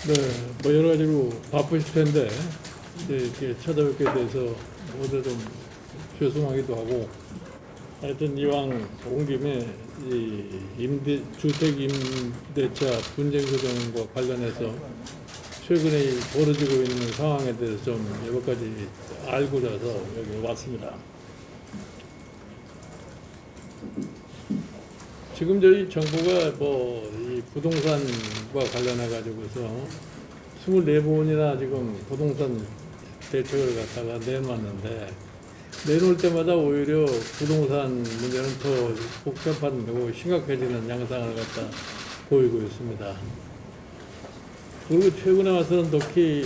네, 뭐 여러 가지로 바쁘실 텐데 이제 이렇게 찾아뵙게 돼서 오늘 좀 죄송하기도 하고 하여튼 이왕 온 김에 주택 임대차 분쟁 조정과 관련해서 최근에 벌어지고 있는 상황에 대해서 좀 여러 가지 알고자서 여기 왔습니다. 지금 저희 정부가 이 부동산과 관련해 가지고서 24번이나 지금 부동산 대책을 갖다가 내놨는데 내놓을 때마다 오히려 부동산 문제는 더 복잡한 거고 심각해지는 양상을 갖다 보이고 있습니다. 그리고 최근에 와서는 특히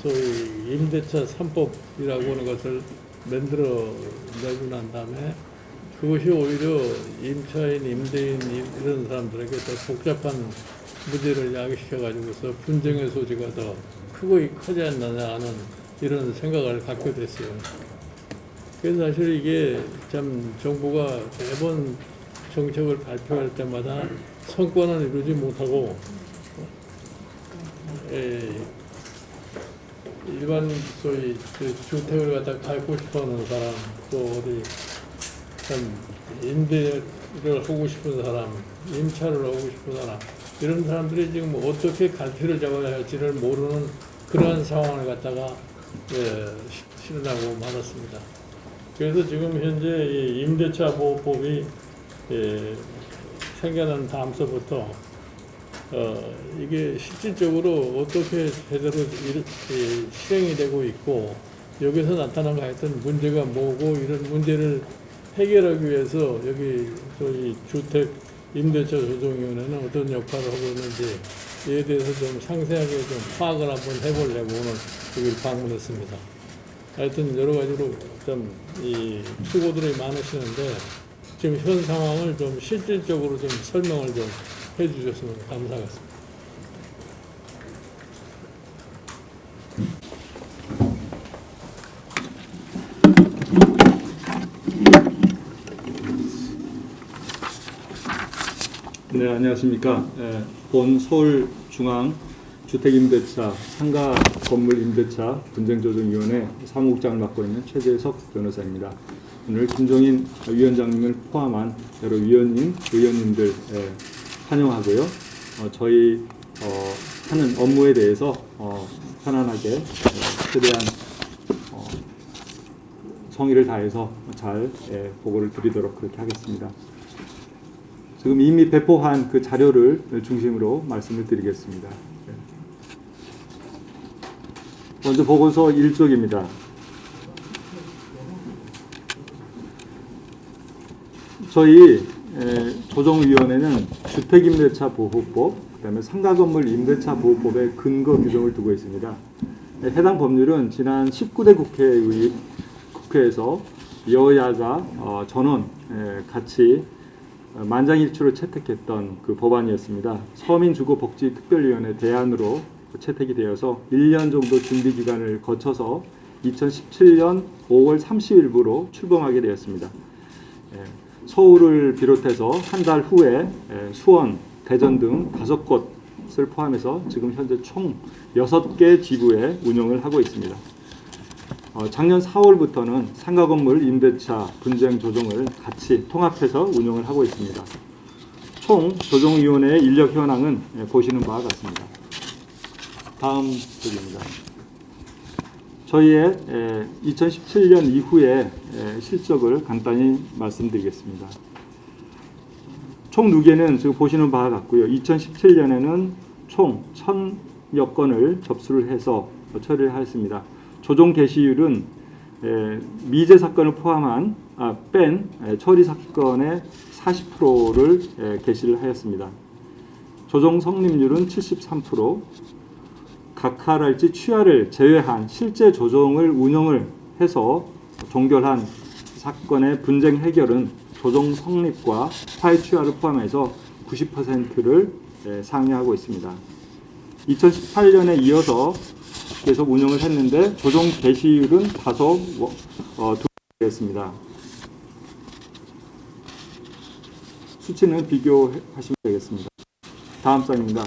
소위 임대차 3법이라고 하는 것을 만들어 내고 난 다음에 그것이 오히려 임차인, 임대인 이런 사람들에게 더 복잡한 문제를 야기시켜가지고서 분쟁의 소지가 더 크지 않느냐 하는 이런 생각을 갖게 됐어요. 그래서 사실 이게 참 정부가 매번 정책을 발표할 때마다 성과는 이루지 못하고 일반 소위 주택을 갖다 갖고 싶어하는 사람 또 어디 참 임대를 하고 싶은 사람, 임차를 하고 싶은 사람 이런 사람들이 지금 어떻게 갈피를 잡아야 할지를 모르는 그러한 상황을 갖다가 실현하고 말았습니다. 그래서 지금 현재 이 임대차 보호법이 생겨난 다음서부터 이게 실질적으로 어떻게 제대로 실행이 되고 있고 여기서 나타난 하여튼 문제가 뭐고 이런 문제를 해결하기 위해서 여기 저희 주택 임대차 조정위원회는 어떤 역할을 하고 있는지에 대해서 좀 상세하게 좀 파악을 한번 해보려고 오늘 여기 방문했습니다. 하여튼 여러 가지로 좀 수고들이 많으시는데 지금 현 상황을 좀 실질적으로 좀 설명을 좀 해주셨으면 감사하겠습니다. 네, 안녕하십니까. 본 서울중앙 주택임대차 상가건물임대차 분쟁조정위원회 사무국장을 맡고 있는 최재석 변호사입니다. 오늘 김종인 위원장님을 포함한 여러 위원님, 의원님들 환영하고요. 저희 하는 업무에 대해서 편안하게 최대한 성의를 다해서 잘 보고를 드리도록 그렇게 하겠습니다. 지금 이미 배포한 그 자료를 중심으로 말씀을 드리겠습니다. 먼저 보고서 1쪽입니다. 저희 조정위원회는 주택임대차 보호법, 그다음에 상가건물 임대차 보호법의 근거 규정을 두고 있습니다. 해당 법률은 지난 19대 국회에서 여야가 전원 같이 만장일치로 채택했던 그 법안이었습니다. 서민주거복지특별위원회 대안으로 채택이 되어서 1년 정도 준비 기간을 거쳐서 2017년 5월 30일부로 출범하게 되었습니다. 서울을 비롯해서 한 달 후에 수원, 대전 등 5곳을 포함해서 지금 현재 총 6개 지구에 운영을 하고 있습니다. 작년 4월부터는 상가건물 임대차 분쟁 조정을 같이 통합해서 운영을 하고 있습니다. 총 조정위원회의 인력 현황은 보시는 바와 같습니다. 다음 쪽입니다. 저희의 2017년 이후의 실적을 간단히 말씀드리겠습니다. 총 누계는 지금 보시는 바와 같고요. 2017년에는 총 1000여 건을 접수를 해서 처리를 하였습니다. 조정 개시율은 미제 사건을 포함한 뺀 처리 사건의 40%를 개시를 하였습니다. 조정 성립률은 73%, 각하랄지 취하를 제외한 실제 조정을 운영을 해서 종결한 사건의 분쟁 해결은 조정 성립과 화해 취하를 포함해서 90%를 상회하고 있습니다. 2018년에 이어서 계속 운영을 했는데 조정 개시율은 다소 두였습니다. 수치는 비교하시면 되겠습니다. 다음 장입니다.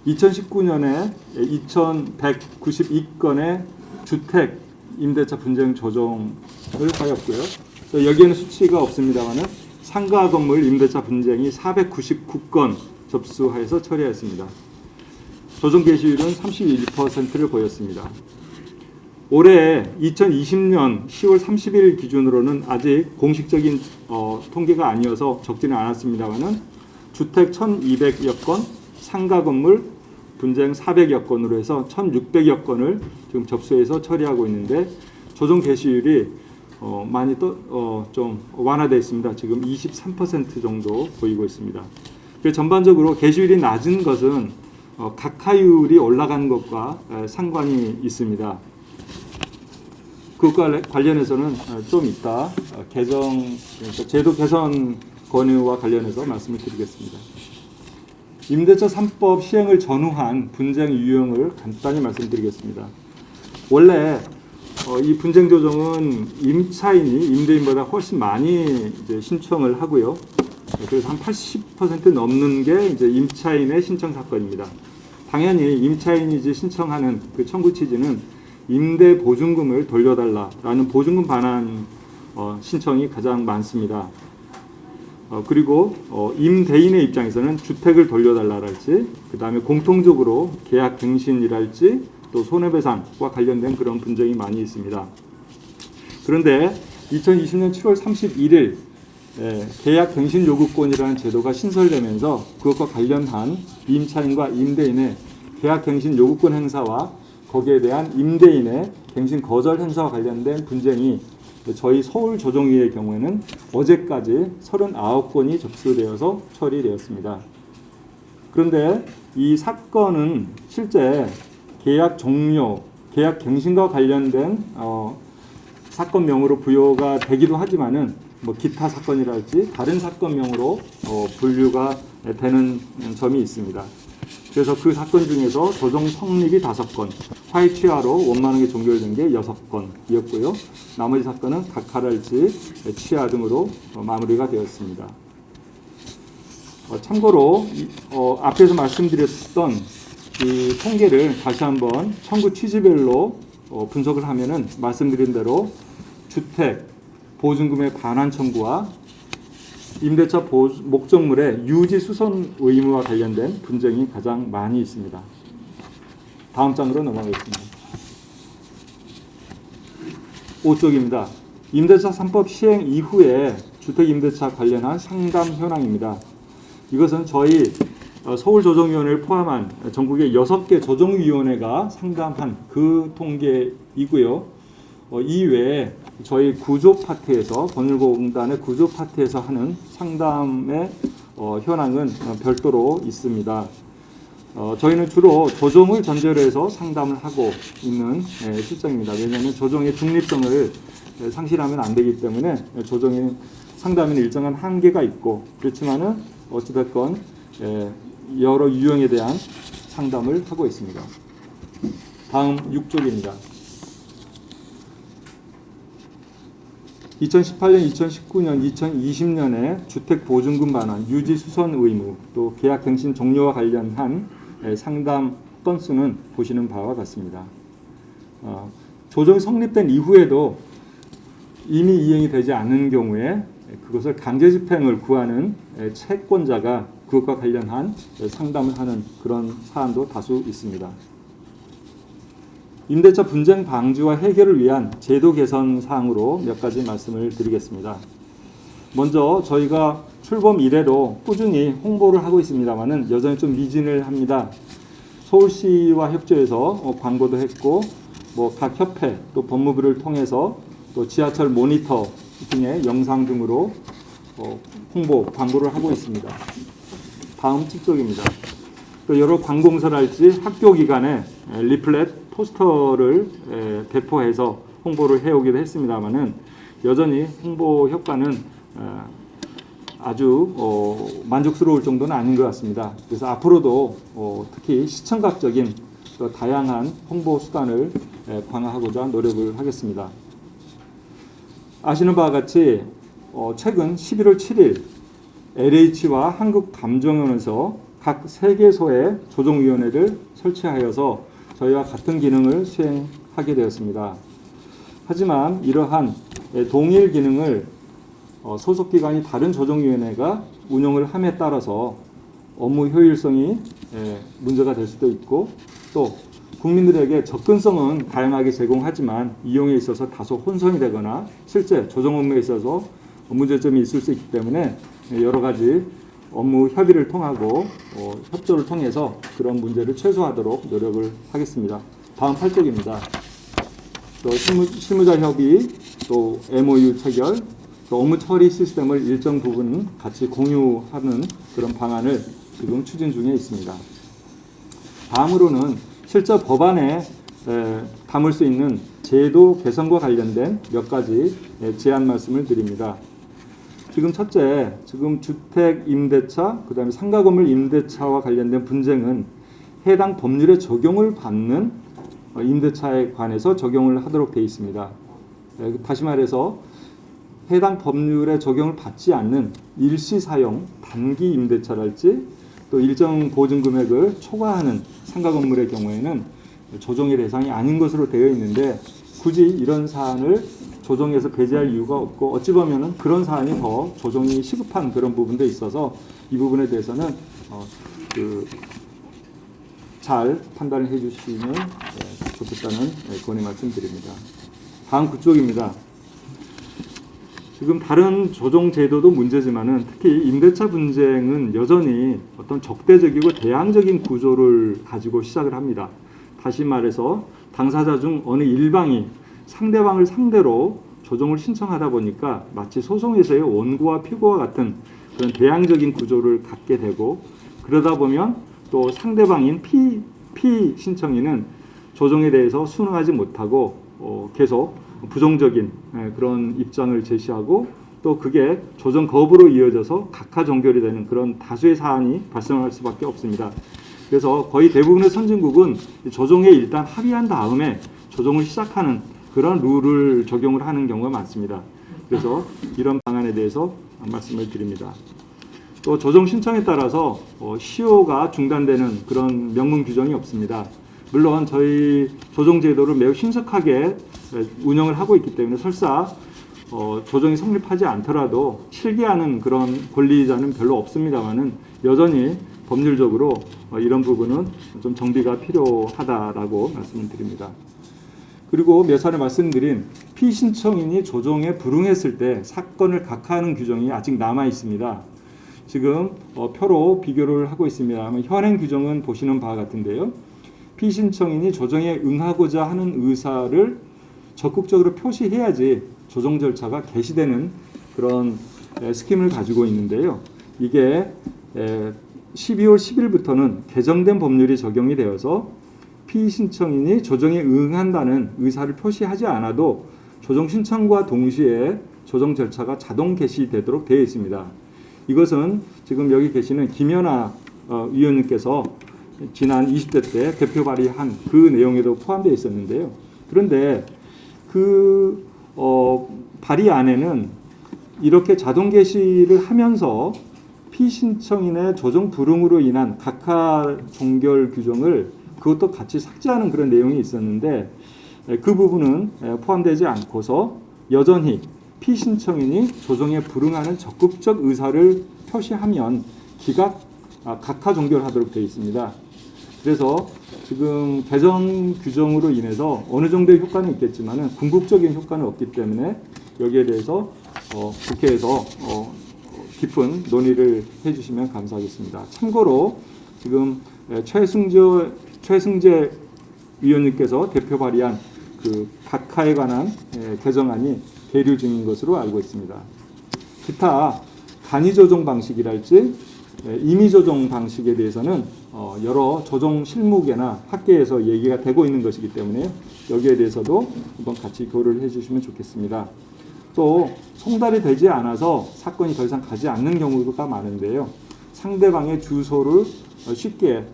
2019년에 2,192건의 주택 임대차 분쟁 조정을 하였고요. 여기에는 수치가 없습니다만은 상가 건물 임대차 분쟁이 499건 접수하여서 처리하였습니다. 조정 개시율은 31%를 보였습니다. 올해 2020년 10월 30일 기준으로는 아직 공식적인 통계가 아니어서 적지는 않았습니다만은 주택 1,200여 건, 상가 건물 분쟁 400여 건으로 해서 1,600여 건을 지금 접수해서 처리하고 있는데 조정 개시율이 많이 좀 완화되어 있습니다. 지금 23% 정도 보이고 있습니다. 그래서 전반적으로 개시율이 낮은 것은 각하율이 올라간 것과 상관이 있습니다. 그것과 관련해서는 좀 이따 그러니까 제도 개선 건의와 관련해서 말씀을 드리겠습니다. 임대차 3법 시행을 전후한 분쟁 유형을 간단히 말씀드리겠습니다. 원래 이 분쟁 조정은 임차인이 임대인보다 훨씬 많이 이제 신청을 하고요. 그래서 한 80% 넘는 게 이제 임차인의 신청 사건입니다. 당연히 임차인이 이제 신청하는 그 청구 취지는 임대 보증금을 돌려달라라는 보증금 반환 신청이 가장 많습니다. 그리고 임대인의 입장에서는 주택을 돌려달라랄지, 그 다음에 공통적으로 계약 갱신이랄지, 또 손해배상과 관련된 그런 분쟁이 많이 있습니다. 그런데 2020년 7월 31일 계약 갱신 요구권이라는 제도가 신설되면서 그것과 관련한 임차인과 임대인의 계약 갱신 요구권 행사와 거기에 대한 임대인의 갱신 거절 행사와 관련된 분쟁이 저희 서울조정위의 경우에는 어제까지 39건이 접수되어서 처리되었습니다. 그런데 이 사건은 실제 계약 종료, 계약 갱신과 관련된 사건명으로 부여가 되기도 하지만은 뭐 기타 사건이랄지 다른 사건명으로 분류가 되는 점이 있습니다. 그래서 그 사건 중에서 조정 성립이 5건, 화해 취하로 원만하게 종결된 게 6건이었고요. 나머지 사건은 각하랄지 취하 등으로 마무리가 되었습니다. 참고로 앞에서 말씀드렸던 이 통계를 다시 한번 청구 취지별로 분석을 하면은 말씀드린 대로 주택 보증금의 반환 청구와 임대차 목적물의 유지 수선 의무와 관련된 분쟁이 가장 많이 있습니다. 다음 장으로 넘어가겠습니다. 5쪽입니다. 임대차 3법 시행 이후에 주택임대차 관련한 상담 현황입니다. 이것은 저희 서울조정위원회를 포함한 전국의 6개 조정위원회가 상담한 그 통계이고요. 이외에 저희 구조 파트에서 번일공단의 구조 파트에서 하는 상담의 현황은 별도로 있습니다. 저희는 주로 조정을 전제로 해서 상담을 하고 있는 실정입니다. 왜냐하면 조정의 중립성을 상실하면 안 되기 때문에 조정의 상담에는 일정한 한계가 있고, 그렇지만은 어찌됐건 여러 유형에 대한 상담을 하고 있습니다. 다음 6쪽입니다. 2018년, 2019년, 2020년에 주택보증금 반환, 유지 수선 의무, 또 계약 갱신 종료와 관련한 상담 건수는 보시는 바와 같습니다. 조정이 성립된 이후에도 이미 이행이 되지 않은 경우에 그것을 강제 집행을 구하는 채권자가 그것과 관련한 상담을 하는 그런 사안도 다수 있습니다. 임대차 분쟁 방지와 해결을 위한 제도 개선 사항으로 몇 가지 말씀을 드리겠습니다. 먼저 저희가 출범 이래로 꾸준히 홍보를 하고 있습니다만은 여전히 좀 미진을 합니다. 서울시와 협조해서 광고도 했고, 뭐 각 협회 또 법무부를 통해서 또 지하철 모니터 등의 영상 등으로 홍보 광고를 하고 있습니다. 다음 7쪽입니다. 또 여러 관공서랄지 학교 기관에 리플렛 포스터를 배포해서 홍보를 해오기도 했습니다만은 여전히 홍보 효과는 아주 만족스러울 정도는 아닌 것 같습니다. 그래서 앞으로도 특히 시청각적인 다양한 홍보 수단을 강화하고자 노력을 하겠습니다. 아시는 바와 같이 최근 11월 7일 LH와 한국감정원에서 각 3개소의 조정위원회를 설치하여서 저희와 같은 기능을 수행하게 되었습니다. 하지만 이러한 동일 기능을 소속기관이 다른 조정위원회가 운영을 함에 따라서 업무 효율성이 문제가 될 수도 있고, 또 국민들에게 접근성은 다양하게 제공하지만 이용에 있어서 다소 혼선이 되거나 실제 조정 업무에 있어서 문제점이 있을 수 있기 때문에 여러 가지 업무 협의를 통하고 협조를 통해서 그런 문제를 최소화하도록 노력을 하겠습니다. 다음 8쪽입니다. 또 실무자 협의, 또 MOU 체결, 또 업무 처리 시스템을 일정 부분 같이 공유하는 그런 방안을 지금 추진 중에 있습니다. 다음으로는 실제 법안에 담을 수 있는 제도 개선과 관련된 몇 가지 제안 말씀을 드립니다. 지금 첫째, 지금 주택 임대차, 그다음에 상가 건물 임대차와 관련된 분쟁은 해당 법률의 적용을 받는 임대차에 관해서 적용을 하도록 되어 있습니다. 다시 말해서 해당 법률의 적용을 받지 않는 일시 사용 단기 임대차랄지 또 일정 보증 금액을 초과하는 상가 건물의 경우에는 조정의 대상이 아닌 것으로 되어 있는데, 굳이 이런 사안을 조정에서 배제할 이유가 없고, 어찌 보면은 그런 사안이 더 조정이 시급한 그런 부분도 있어서 이 부분에 대해서는 잘 판단을 해주시면 좋겠다는 권유 말씀드립니다. 다음 9쪽입니다. 지금 다른 조정 제도도 문제지만은 특히 임대차 분쟁은 여전히 어떤 적대적이고 대항적인 구조를 가지고 시작을 합니다. 다시 말해서 당사자 중 어느 일방이 상대방을 상대로 조정을 신청하다 보니까 마치 소송에서의 원고와 피고와 같은 그런 대항적인 구조를 갖게 되고, 그러다 보면 또 상대방인 피 신청인은 조정에 대해서 순응하지 못하고 계속 부정적인 그런 입장을 제시하고, 또 그게 조정 거부로 이어져서 각하 종결이 되는 그런 다수의 사안이 발생할 수밖에 없습니다. 그래서 거의 대부분의 선진국은 조정에 일단 합의한 다음에 조정을 시작하는 그런 룰을 적용을 하는 경우가 많습니다. 그래서 이런 방안에 대해서 말씀을 드립니다. 또 조정 신청에 따라서 시효가 중단되는 그런 명문 규정이 없습니다. 물론 저희 조정 제도를 매우 신속하게 운영을 하고 있기 때문에 설사 조정이 성립하지 않더라도 실기하는 그런 권리자는 별로 없습니다만은 여전히 법률적으로 이런 부분은 좀 정비가 필요하다라고 말씀을 드립니다. 그리고 몇 차례 말씀드린 피신청인이 조정에 불응했을 때 사건을 각하하는 규정이 아직 남아 있습니다. 지금 표로 비교를 하고 있습니다. 현행 규정은 보시는 바와 같은데요. 피신청인이 조정에 응하고자 하는 의사를 적극적으로 표시해야지 조정 절차가 개시되는 그런 스킴을 가지고 있는데요. 이게 12월 10일부터는 개정된 법률이 적용이 되어서 피신청인이 조정에 응한다는 의사를 표시하지 않아도 조정 신청과 동시에 조정 절차가 자동 개시되도록 되어 있습니다. 이것은 지금 여기 계시는 김연아 위원님께서 지난 20대 때 대표 발의한 그 내용에도 포함되어 있었는데요. 그런데 그 발의안에는 이렇게 자동 개시를 하면서 피신청인의 조정 불응으로 인한 각하 종결 규정을 그것도 같이 삭제하는 그런 내용이 있었는데, 그 부분은 포함되지 않고서 여전히 피신청인이 조정에 불응하는 적극적 의사를 표시하면 각하 종결하도록 되어 있습니다. 그래서 지금 개정 규정으로 인해서 어느 정도의 효과는 있겠지만 궁극적인 효과는 없기 때문에 여기에 대해서 국회에서 깊은 논의를 해주시면 감사하겠습니다. 참고로 지금 최승재 위원님께서 대표 발의한 그 각하에 관한 개정안이 계류 중인 것으로 알고 있습니다. 기타 간이 조정 방식이랄지 임의 조정 방식에 대해서는 여러 조정 실무계나 학계에서 얘기가 되고 있는 것이기 때문에 여기에 대해서도 한번 같이 교류를 해주시면 좋겠습니다. 또 송달이 되지 않아서 사건이 더 이상 가지 않는 경우가 많은데요. 상대방의 주소를 쉽게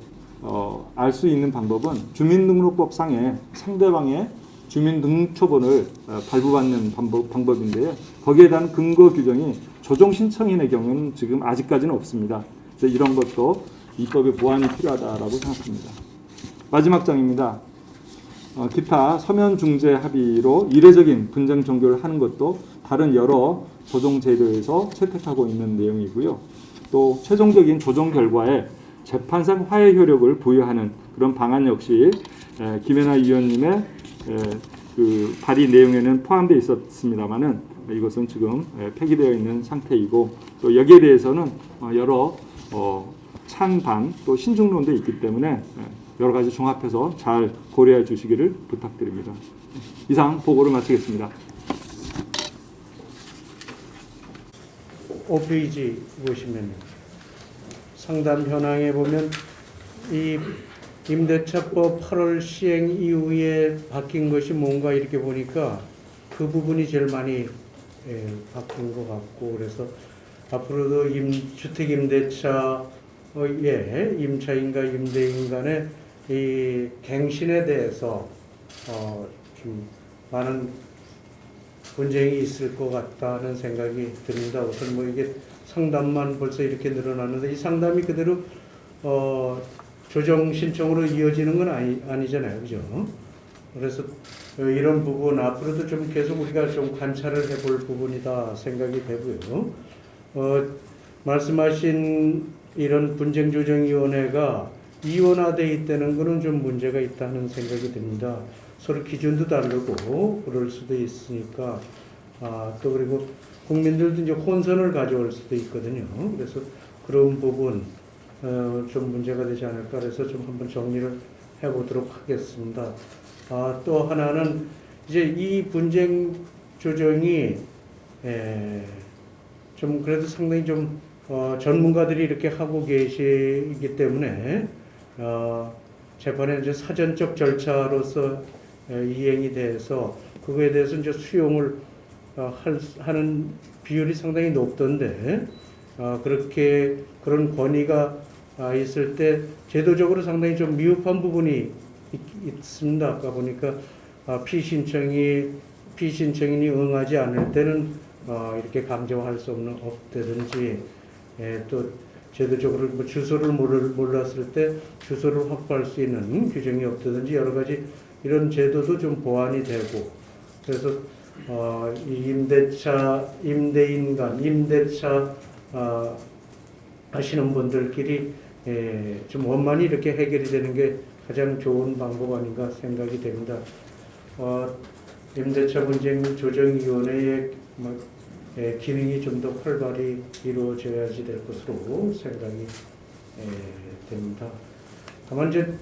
알 수 있는 방법은 주민등록법상에 상대방의 주민등록처번을 발부받는 방법인데요. 거기에 대한 근거 규정이 조정 신청인의 경우는 지금 아직까지는 없습니다. 그래서 이런 것도 입법의 보완이 필요하다라고 생각합니다. 마지막 장입니다. 기타 서면 중재 합의로 이례적인 분쟁 종결을 하는 것도 다른 여러 조정 제도에서 채택하고 있는 내용이고요. 또 최종적인 조정 결과에 재판상 화해 효력을 부여하는 그런 방안 역시 김연아 위원님의 그 발의 내용에는 포함되어 있었습니다만은 이것은 지금 폐기되어 있는 상태이고 또 여기에 대해서는 여러 찬반 또 신중론도 있기 때문에 여러 가지 종합해서 잘 고려해 주시기를 부탁드립니다. 이상 보고를 마치겠습니다. 5페이지 보시면 상담 현황에 보면 이 임대차법 8월 시행 이후에 바뀐 것이 뭔가 이렇게 보니까 그 부분이 제일 많이 바뀐 것 같고 그래서 앞으로도 주택 임대차의 임차인과 임대인 간의 이 갱신에 대해서 좀 많은 분쟁이 있을 것 같다는 생각이 듭니다. 우선 뭐 이게 상담만 벌써 이렇게 늘어났는데 이 상담이 그대로 조정 신청으로 이어지는 건 아니잖아요, 그죠? 그래서 이런 부분 앞으로도 좀 계속 우리가 좀 관찰을 해볼 부분이다 생각이 되고요. 말씀하신 이런 분쟁조정위원회가 이원화되어 있다는 것은 좀 문제가 있다는 생각이 듭니다. 서로 기준도 다르고 그럴 수도 있으니까 또 그리고 국민들도 이제 혼선을 가져올 수도 있거든요. 그래서 그런 부분 좀 문제가 되지 않을까 그래서 좀 한번 정리를 해보도록 하겠습니다. 또 하나는 이제 이 분쟁 조정이 좀 그래도 상당히 좀 전문가들이 이렇게 하고 계시기 때문에 재판에 이제 사전적 절차로서 이행이 돼서 그거에 대해서 이제 수용을 하는 비율이 상당히 높던데 그렇게 그런 권위가 있을 때 제도적으로 상당히 좀 미흡한 부분이 있습니다. 아까 보니까 피신청인이 응하지 않을 때는 이렇게 강제할 수 없다든지 또 제도적으로 뭐 주소를 몰랐을 때 주소를 확보할 수 있는 규정이 없다든지 여러 가지 이런 제도도 좀 보완이 되고 그래서 이 임대인 간 임대차 하시는 분들끼리 좀 원만히 이렇게 해결이 되는 게 가장 좋은 방법 아닌가 생각이 됩니다. 임대차 분쟁 조정위원회의 기능이 좀 더 활발히 이루어져야지 될 것으로 생각이 됩니다. 다만 이제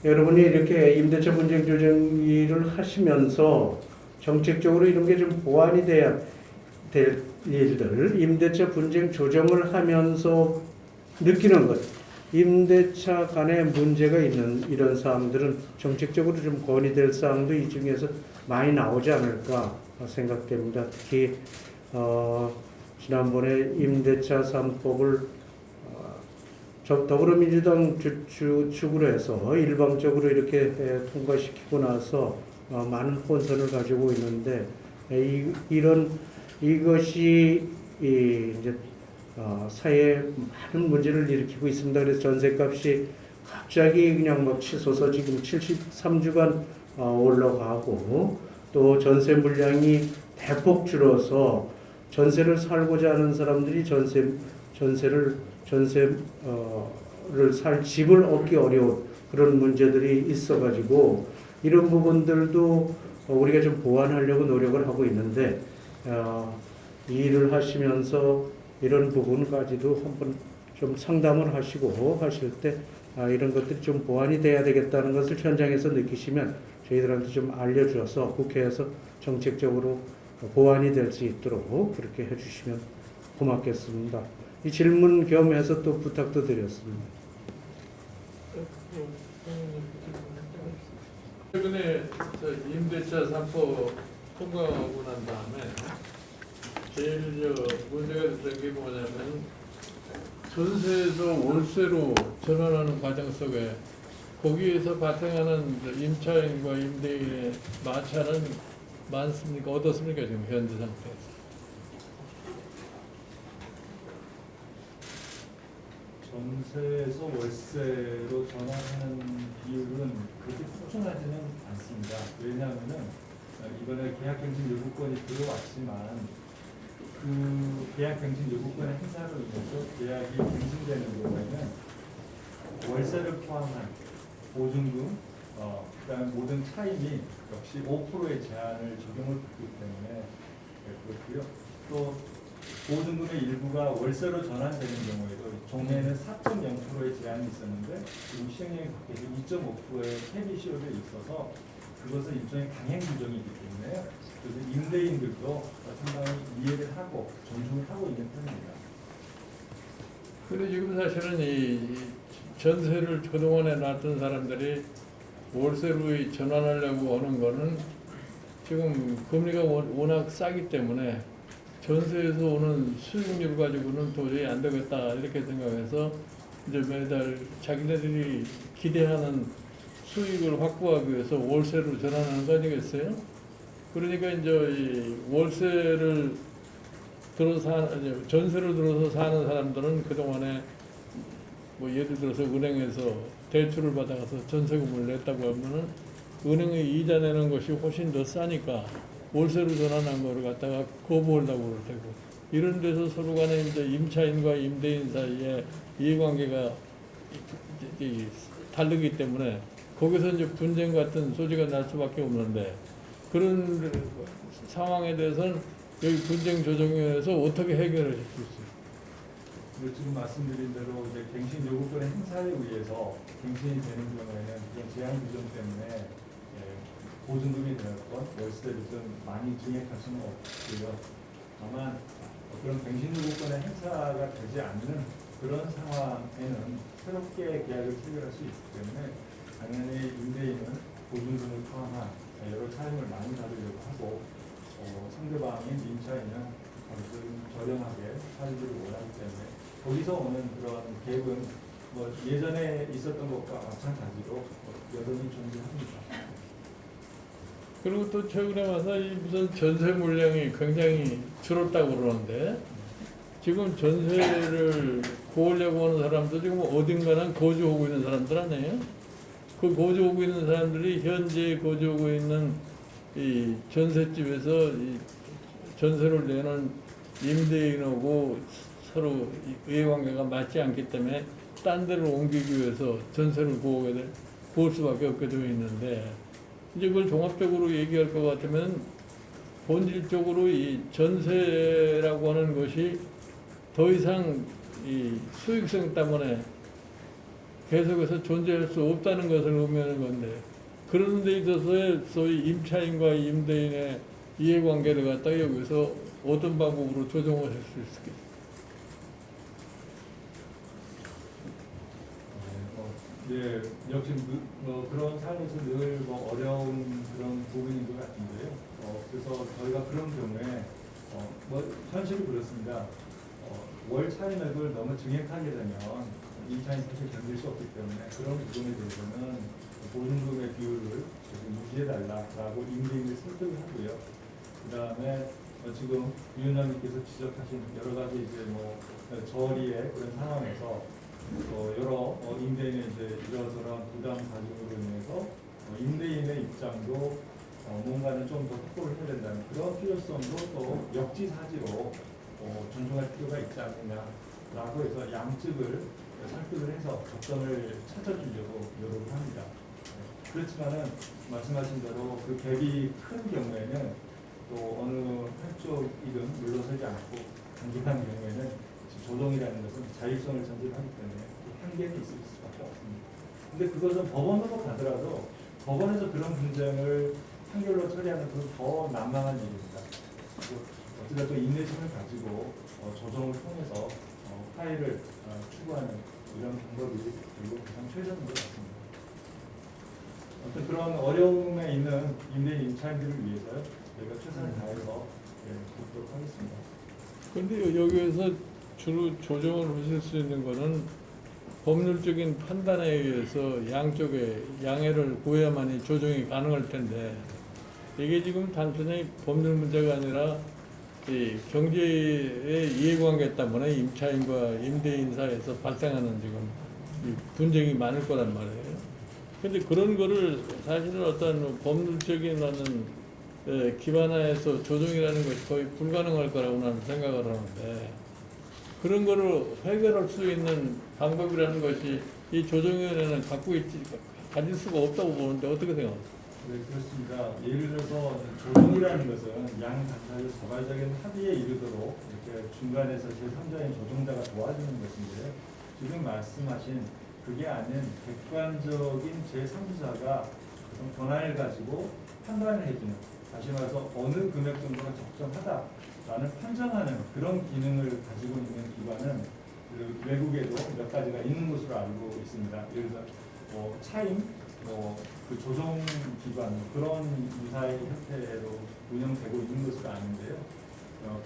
여러분이 이렇게 임대차 분쟁 조정위를 하시면서 정책적으로 이런 게 좀 보완이 돼야 될 일들, 임대차 분쟁 조정을 하면서 느끼는 것, 임대차 간에 문제가 있는 이런 사항들은 정책적으로 좀 건의될 사항도 이 중에서 많이 나오지 않을까 생각됩니다. 특히 지난번에 임대차 3법을 더불어민주당 축으로 해서 일방적으로 이렇게 통과시키고 나서 많은 혼선을 가지고 있는데 이것이 이제 사회에 많은 문제를 일으키고 있습니다. 그래서 전세값이 갑자기 그냥 막 치솟아 지금 73주간 올라가고 또 전세 물량이 대폭 줄어서 전세를 살고자 하는 사람들이 전세를 살 집을 얻기 어려운 그런 문제들이 있어가지고 이런 부분들도 우리가 좀 보완하려고 노력을 하고 있는데 이 일을 하시면서 이런 부분까지도 한번 좀 상담을 하시고 하실 때 이런 것들이 좀 보완이 돼야 되겠다는 것을 현장에서 느끼시면 저희들한테 좀 알려주어서 국회에서 정책적으로 보완이 될 수 있도록 그렇게 해주시면 고맙겠습니다. 이 질문 겸해서 또 부탁도 드렸습니다. 최근에 임대차 3법 통과하고 난 다음에 제일 문제가 됐던 게 뭐냐면 전세에서 월세로 전환하는 과정 속에 거기에서 발생하는 임차인과 임대인의 마찰은 많습니까? 어떻습니까? 지금 현재 상태에서? 전세에서 월세로 전환하는 비율은 그렇게 폭증하지는 않습니다. 왜냐하면은 이번에 계약갱신 요구권이 들어왔지만 그 계약갱신 요구권의 행사로 인해서 계약이 갱신되는 경우에는 월세를 포함한 보증금, 그다음에 모든 차임이 역시 5%의 제한을 적용을 받기 때문에 그렇고요. 또 보증금의 일부가 월세로 전환되는 경우에도 종래에는 4.0%의 제한이 있었는데 지금 시행령이 바뀌어서 2.5%의 캡이 씌워져 있어서 그것은 일종의 강행 규정이기 때문에 그래서 임대인들도 상당히 이해를 하고 존중을 하고 있는 편입니다. 근데 지금 사실은 이 전세를 그동안에 놨던 사람들이 월세로 전환하려고 하는 거는 지금 금리가 워낙 싸기 때문에 전세에서 오는 수익률 가지고는 도저히 안 되겠다 이렇게 생각해서 이제 매달 자기네들이 기대하는 수익을 확보하기 위해서 월세로 전환하는 거 아니겠어요? 그러니까 이제 이 월세를 전세를 들어서 사는 사람들은 그동안에 뭐 예를 들어서 은행에서 대출을 받아서 전세금을 냈다고 하면은 은행의 이자 내는 것이 훨씬 더 싸니까 월세로 전환한 거를 갖다가 거부하려고 그럴 테고 이런 데서 서로 간에 이제 임차인과 임대인 사이에 이해관계가 다르기 때문에 거기서 이제 분쟁 같은 소지가 날 수밖에 없는데 그런 상황에 대해서는 여기 분쟁조정위원회에서 어떻게 해결을 할 수 있어요? 지금 말씀드린 대로 이제 갱신 요구권의 행사에 의해서 갱신이 되는 경우에는 그런 제한 규정 때문에 보증금이 되었건 월세든 많이 증액할 수는 없고요. 다만 그런 갱신 요구권의 행사가 되지 않는 그런 상황에는 새롭게 계약을 체결할 수 있기 때문에 당연히 임대인은 보증금을 포함한 여러 차임을 많이 받으려고 하고 상대방인 임차인은 좀 저렴하게 살기를 원하기 때문에 거기서 오는 그런 갭은 뭐 예전에 있었던 것과 마찬가지로 여전히 존재합니다. 그리고 또 최근에 와서 이 무슨 전세 물량이 굉장히 줄었다고 그러는데 지금 전세를 구하려고 하는 사람도 지금 어딘가는 거주하고 있는 사람들 아니에요? 그 거주하고 있는 사람들이 현재 거주하고 있는 이 전셋집에서 이 전세를 내는 임대인하고 서로 이해관계가 맞지 않기 때문에 딴 데를 옮기기 위해서 전세를 구할 수밖에 없게 되어 있는데 이제 그걸 종합적으로 얘기할 것 같으면 본질적으로 이 전세라고 하는 것이 더 이상 이 수익성 때문에 계속해서 존재할 수 없다는 것을 의미하는 건데 그런 데 있어서의 소위 임차인과 임대인의 이해관계를 갖다 여기서 어떤 방법으로 조정을 할 수 있을까요? 네, 역시 그런 상황에서 늘 어려운 그런 부분인 것 같은데요. 그래서 저희가 그런 경우에 현실이 그렇습니다. 월 차임액을 너무 증액하게 되면 임차인 사실 견딜 수 없기 때문에 그런 부분에 대해서는 보증금의 비율을 유지해달라라고 임대인을 설득을 하고요. 그 다음에 지금 위원장님께서 지적하신 여러 가지 이제 저리의 그런 상황에서 여러 임대인의 이제 이러저러한 부담 가중으로 인해서 임대인의 입장도 뭔가는 좀 더 확보를 해야 된다는 그런 필요성도 또 역지사지로 존중할 필요가 있지 않느냐라고 해서 양측을 설득을 해서 접점을 찾아주려고 노력을 합니다. 그렇지만은 말씀하신 대로 그 갭이 큰 경우에는 또 어느 한쪽이든 물러서지 않고 단기간 경우에는 조정이라는 것은 자율성을 전제하기 때문에 한계는 있을 수밖에 없습니다. 근데 그것은 법원으로 가더라도 법원에서 그런 분쟁을 판결로 처리하는 것은 더 난망한 일입니다. 어찌됐든 인내심을 가지고 조정을 통해서 파일을 추구하는 이런 방법이 결국 가장 최선인 것 같습니다. 어떤 그런 어려움에 있는 임대인 임차인들을 위해서요, 저희가 최선을 다해서 돕도록 하겠습니다. 그런데 여기에서 주로 조정을 하실 수 있는 것은 법률적인 판단에 의해서 양쪽에 양해를 구해야만이 조정이 가능할 텐데 이게 지금 단순히 법률 문제가 아니라 이 경제의 이해관계 때문에 임차인과 임대인 사이에서 발생하는 지금 이 분쟁이 많을 거란 말이에요. 근데 그런 거를 사실은 어떤 법률적인 어떤 기반하에서 조정이라는 것이 거의 불가능할 거라고 나는 생각을 하는데, 그런 거를 해결할 수 있는 방법이라는 것이 이 조정위원회는 가질 수가 없다고 보는데 어떻게 생각하세요? 네, 그렇습니다. 예를 들어서 조정이라는 것은 양 당사자의 자발적인 합의에 이르도록 이렇게 중간에서 제3자인 조정자가 도와주는 것인데요. 지금 말씀하신 그게 아닌 객관적인 제3자가 권한을 가지고 판단을 해주는, 다시 말해서 어느 금액 정도가 적정하다라는 판정하는 그런 기능을 가지고 있는 기관은 그 외국에도 몇 가지가 있는 것으로 알고 있습니다. 예를 들어 차임, 그 조정 기관 그런 유사의 형태로 운영되고 있는 것으로 아는데요.